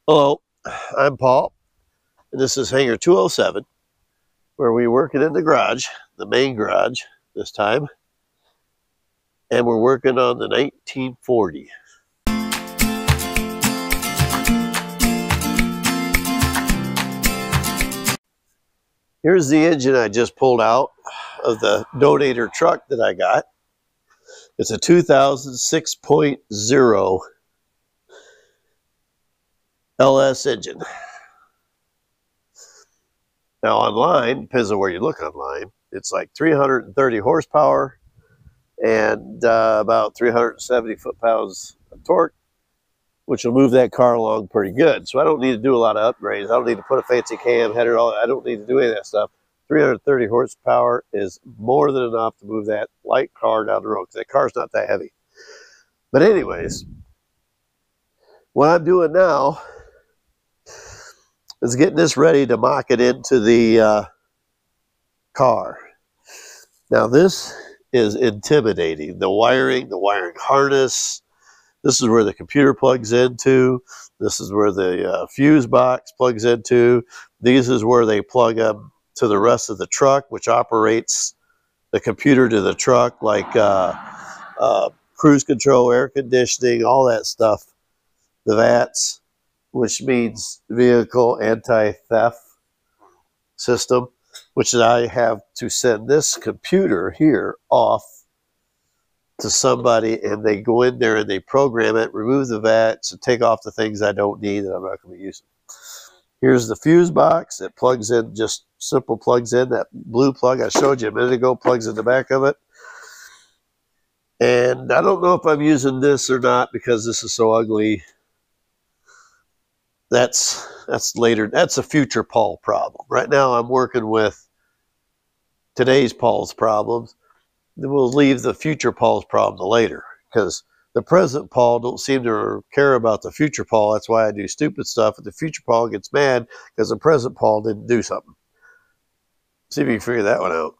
Hello, I'm Paul, and this is Hangar 207, where we're working in the garage, the main garage this time, and we're working on the 1940. Here's the engine I just pulled out of the donator truck that I got. It's a 2006.0 LS engine. Now online, depends on where you look online, it's like 330 horsepower and about 370 foot-pounds of torque, which will move that car along pretty good. So I don't need to do a lot of upgrades. I don't need to put a fancy cam header on. I don't need to do any of that stuff. 330 horsepower is more than enough to move that light car down the road because that car's not that heavy. But anyways, what I'm doing now is getting this ready to mock it into the car. Now this is intimidating. The wiring harness, this is where the computer plugs into. This is where the fuse box plugs into. These is where they plug up to the rest of the truck, which operates the computer to the truck, like cruise control, air conditioning, all that stuff. The VATS, which means vehicle anti-theft system, which I have to send this computer here off to somebody, and they go in there and they program it, remove the VATs, and take off the things I don't need that I'm not going to be using. Here's the fuse box. It plugs in, just simple plugs in. That blue plug I showed you a minute ago plugs in the back of it. And I don't know if I'm using this or not because this is so ugly. That's later. That's a future Paul problem. Right now I'm working with today's Paul's problems. Then we'll leave the future Paul's problem to later, because the present Paul don't seem to care about the future Paul. That's why I do stupid stuff, and the future Paul gets mad because the present Paul didn't do something. See if you can figure that one out.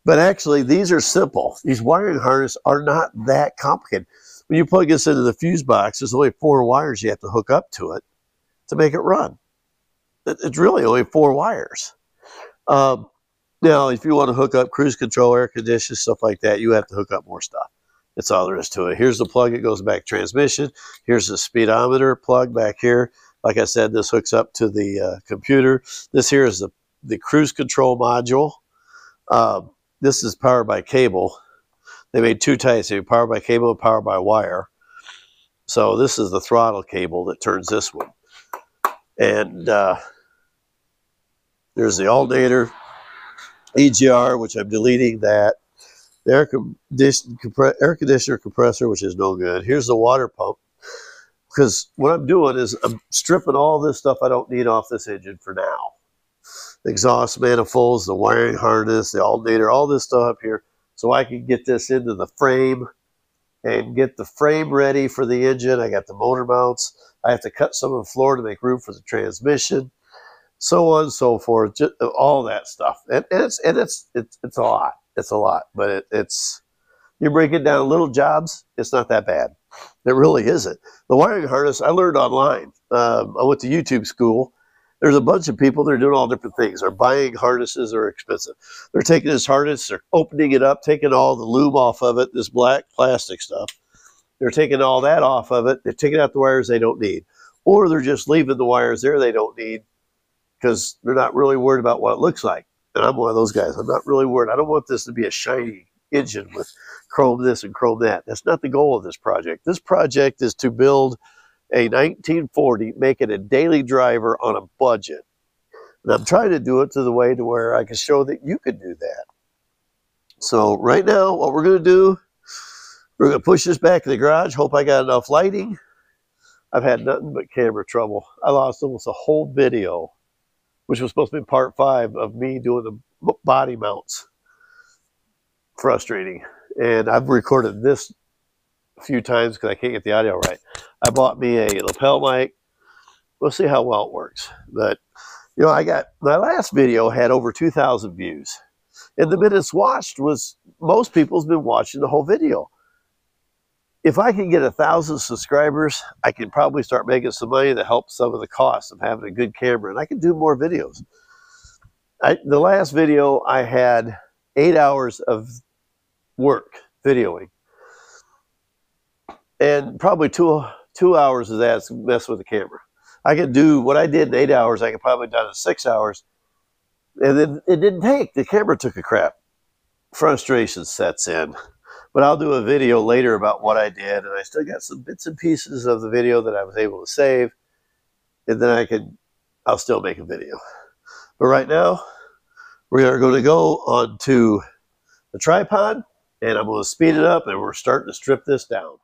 But actually, these are simple. These wiring harnesses are not that complicated. When you plug this into the fuse box, there's only 4 wires you have to hook up to it to make it run. It's really only 4 wires. Now, if you want to hook up cruise control, air conditioning, stuff like that, you have to hook up more stuff. That's all there is to it. Here's the plug. It goes back transmission. Here's the speedometer plug back here. Like I said, this hooks up to the computer. This here is the cruise control module. This is powered by cable. They made 2 types. They powered by cable and powered by wire. So this is the throttle cable that turns this one. And there's the alternator, EGR, which I'm deleting that. The air conditioner compressor, which is no good. Here's the water pump. Because what I'm doing is I'm stripping all this stuff I don't need off this engine for now. The exhaust manifolds, the wiring harness, the alternator, all this stuff up here, so I can get this into the frame and get the frame ready for the engine. I got the motor mounts. I have to cut some of the floor to make room for the transmission, so on and so forth. Just all that stuff, and it's a lot. It's a lot, but it's you break it down little jobs. It's not that bad. It really isn't. The wiring harness I learned online. I went to YouTube school. There's a bunch of people that are doing all different things. They're buying harnesses that are expensive. They're taking this harness, they're opening it up, taking all the lube off of it, this black plastic stuff. They're taking all that off of it. They're taking out the wires they don't need. Or they're just leaving the wires there they don't need because they're not really worried about what it looks like. And I'm one of those guys. I'm not really worried. I don't want this to be a shiny engine with chrome this and chrome that. That's not the goal of this project. This project is to build a 1940, make it a daily driver on a budget. And I'm trying to do it to the way to where I can show that you could do that. So right now, what we're going to do, we're going to push this back to the garage. Hope I got enough lighting. I've had nothing but camera trouble. I lost almost a whole video, which was supposed to be part 5 of me doing the body mounts. Frustrating. And I've recorded this a few times because I can't get the audio right. I bought me a lapel mic. We'll see how well it works. But, you know, I got, my last video had over 2,000 views. And the minutes watched was, most people's been watching the whole video. if I can get 1,000 subscribers, I can probably start making some money to help some of the costs of having a good camera, and I can do more videos. The last video, I had 8 hours of work videoing, and probably two hours of that's mess with the camera. I could do what I did in 8 hours. I could probably done in 6 hours, and then it didn't take. The camera took a crap. Frustration sets in. But I'll do a video later about what I did, and I still got some bits and pieces of the video that I was able to save, and then I'll still make a video. But right now, we are going to go onto the tripod, and I'm going to speed it up, and we're starting to strip this down.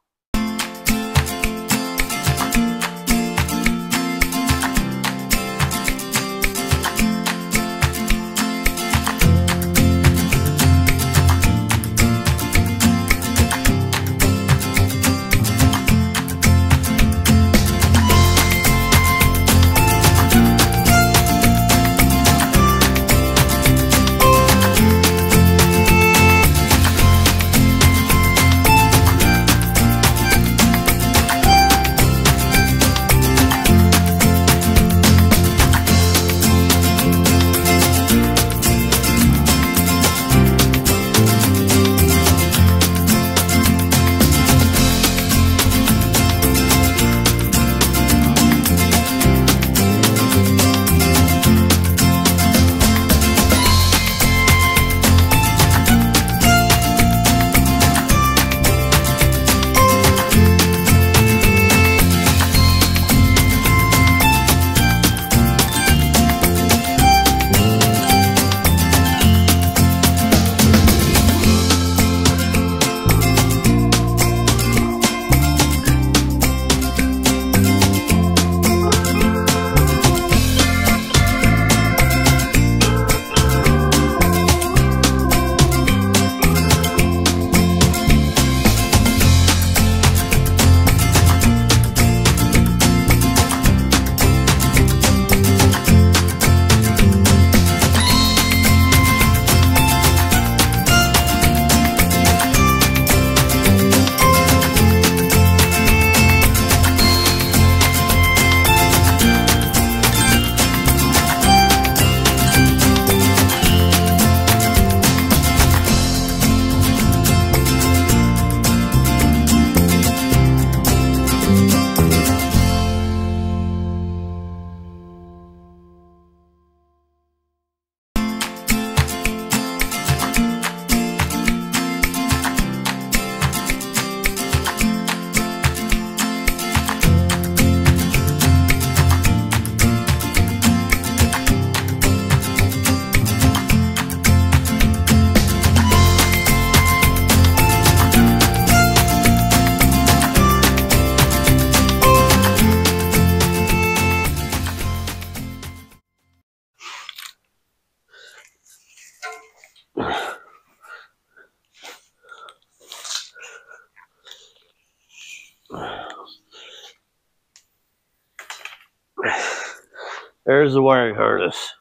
There's the wiring harness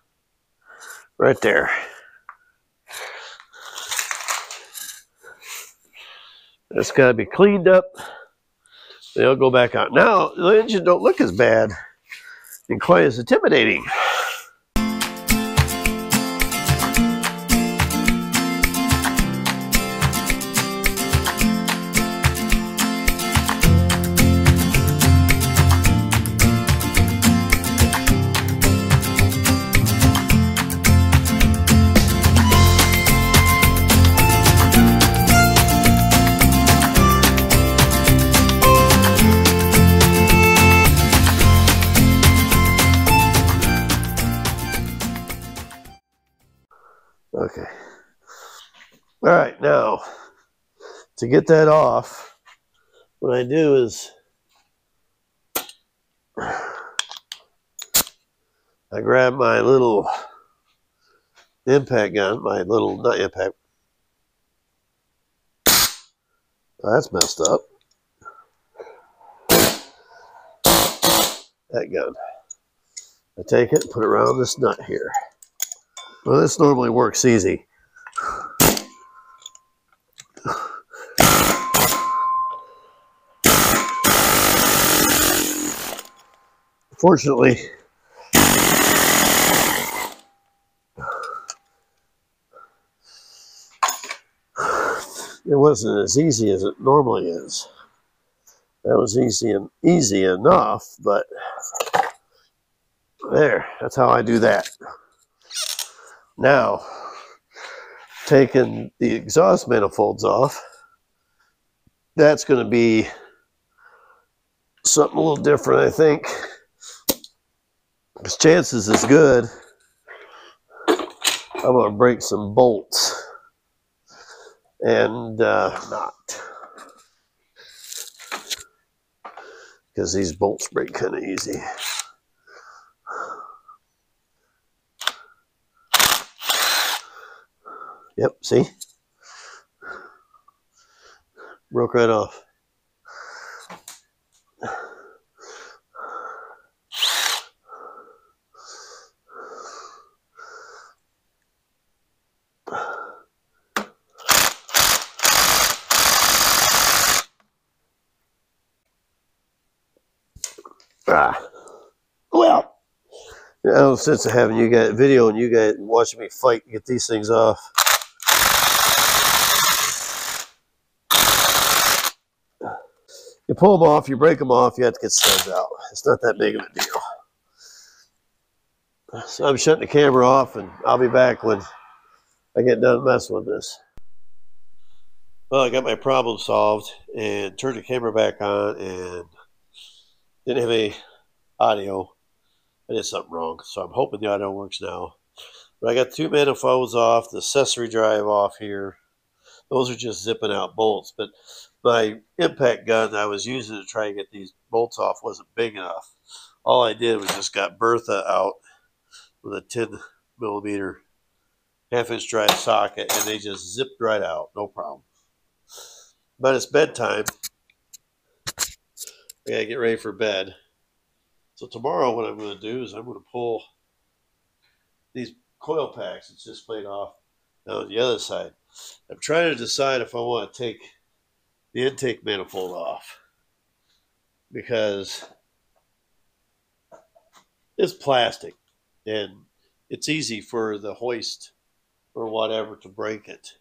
right there. That's got to be cleaned up. They'll go back on. Now, the engine don't look as bad and quite as intimidating. Okay. All right, now to get that off, what I do is I grab my little impact gun, not impact. Oh, that's messed up. That gun. I take it and put it around this nut here. Well, this normally works easy. Fortunately, it wasn't as easy as it normally is. That was easy enough, but there, that's how I do that. Now, taking the exhaust manifolds off, that's going to be something a little different, I think. Because chances is good I'm going to break some bolts and not. Because these bolts break kind of easy. Yep, see? Broke right off. Well, no sense of having you guys video and you guys watching me fight to get these things off. You pull them off, you break them off, you have to get studs out. It's not that big of a deal. So I'm shutting the camera off, and I'll be back when I get done messing with this. Well, I got my problem solved and turned the camera back on and didn't have any audio. I did something wrong, so I'm hoping the audio works now. But I got 2 manifolds off, the accessory drive off here. Those are just zipping out bolts, but my impact gun I was using to try and get these bolts off wasn't big enough. All I did was just got Bertha out with a 10mm half-inch drive socket, and they just zipped right out, no problem. But it's bedtime. I gotta get ready for bed. So tomorrow what I'm going to do is I'm going to pull these coil packs that's just played off on the other side. I'm trying to decide if I want to take the intake manifold off, because it's plastic and it's easy for the hoist or whatever to break it.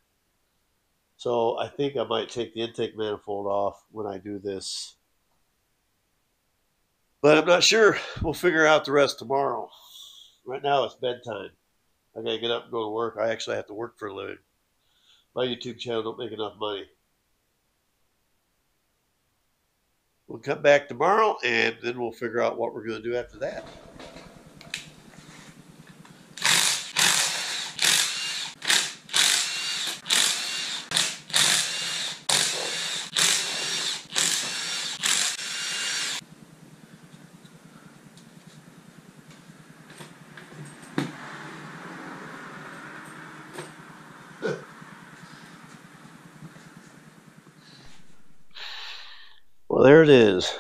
So I think I might take the intake manifold off when I do this. But I'm not sure. We'll figure out the rest tomorrow. Right now it's bedtime. I gotta get up and go to work. I actually have to work for a living. My YouTube channel don't make enough money. We'll come back tomorrow, and then we'll figure out what we're going to do after that. Well, there it is.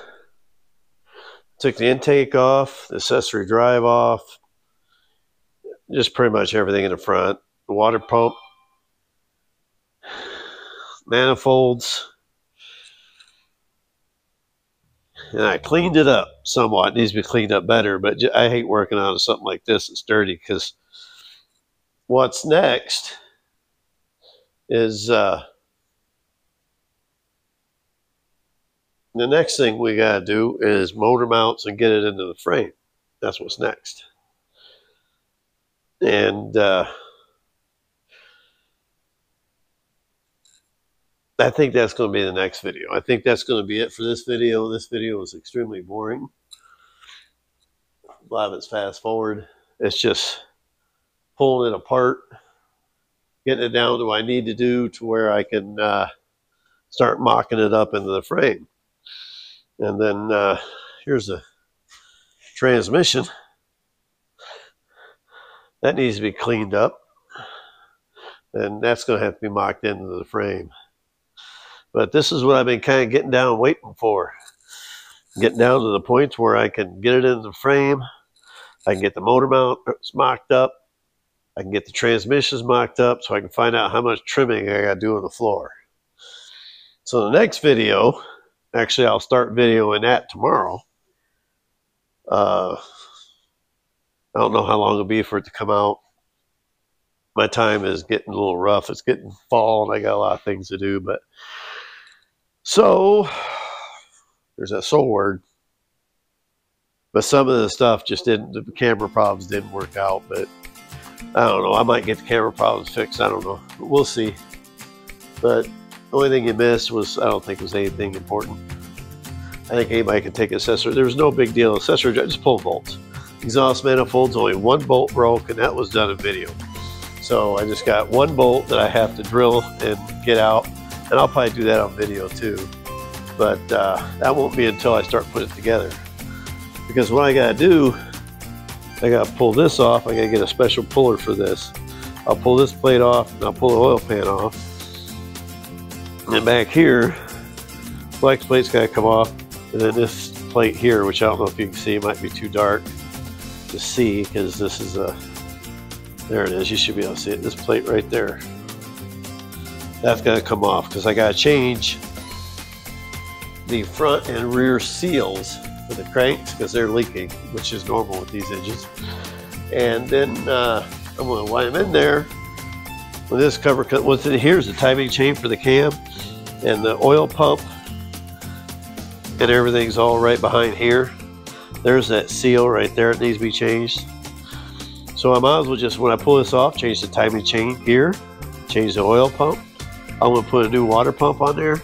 Took the intake off, the accessory drive off, just pretty much everything in the front. The water pump, manifolds, and I cleaned it up somewhat. It needs to be cleaned up better, but I hate working on something like this. It's dirty, because what's next is the next thing we got to do is motor mounts and get it into the frame. That's what's next. And I think that's going to be the next video. I think that's going to be it for this video. This video was extremely boring. A lot of it's fast forward. It's just pulling it apart, getting it down to what I need to do to where I can start mocking it up into the frame. And then here's the transmission. That needs to be cleaned up. And that's going to have to be mocked into the frame. But this is what I've been kind of getting down waiting for. Getting down to the point where I can get it in the frame. I can get the motor mounts mocked up. I can get the transmissions mocked up, so I can find out how much trimming I got to do on the floor. So the next video, actually I'll start videoing that tomorrow. I don't know how long it'll be for it to come out. My time is getting a little rough. It's getting fall, and I got a lot of things to do. But so there's that soul word. But some of the stuff just didn't. The camera problems didn't work out. But I don't know. I might get the camera problems fixed. I don't know. But we'll see. But the only thing you missed was, I don't think it was anything important. I think anybody can take an accessory. There was no big deal. Accessory, just pull bolts. Exhaust manifolds, only one bolt broke, and that was done in video. So I just got one bolt that I have to drill and get out, and I'll probably do that on video too. But that won't be until I start putting it together. Because what I gotta do, I gotta pull this off. I gotta get a special puller for this. I'll pull this plate off, and I'll pull the oil pan off. And then back here, flex plate's gotta come off, and then this plate here, which I don't know if you can see, it might be too dark to see because this is a, there it is, you should be able to see it, this plate right there. That's gotta come off because I gotta change the front and rear seals for the cranks because they're leaking, which is normal with these engines. And then I'm gonna wind them in there. When this cover cut, what's in here's the timing chain for the cam and the oil pump, and everything's all right behind here. There's that seal right there. It needs to be changed. So I might as well just, when I pull this off, change the timing chain here, change the oil pump. I'm gonna put a new water pump on there,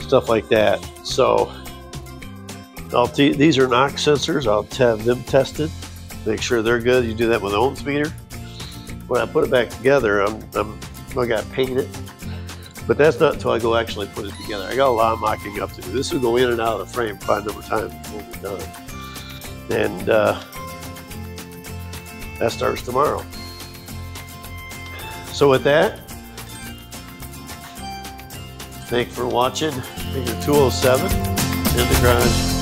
stuff like that. So these are knock sensors. I'll have them tested, make sure they're good. You do that with an ohms meter. When I put it back together, I gotta paint it. But that's not until I go actually put it together. I got a lot of mocking up to do. This will go in and out of the frame quite a number of times before we're done. And that starts tomorrow. So with that, thank you for watching. Figure 207 in the garage.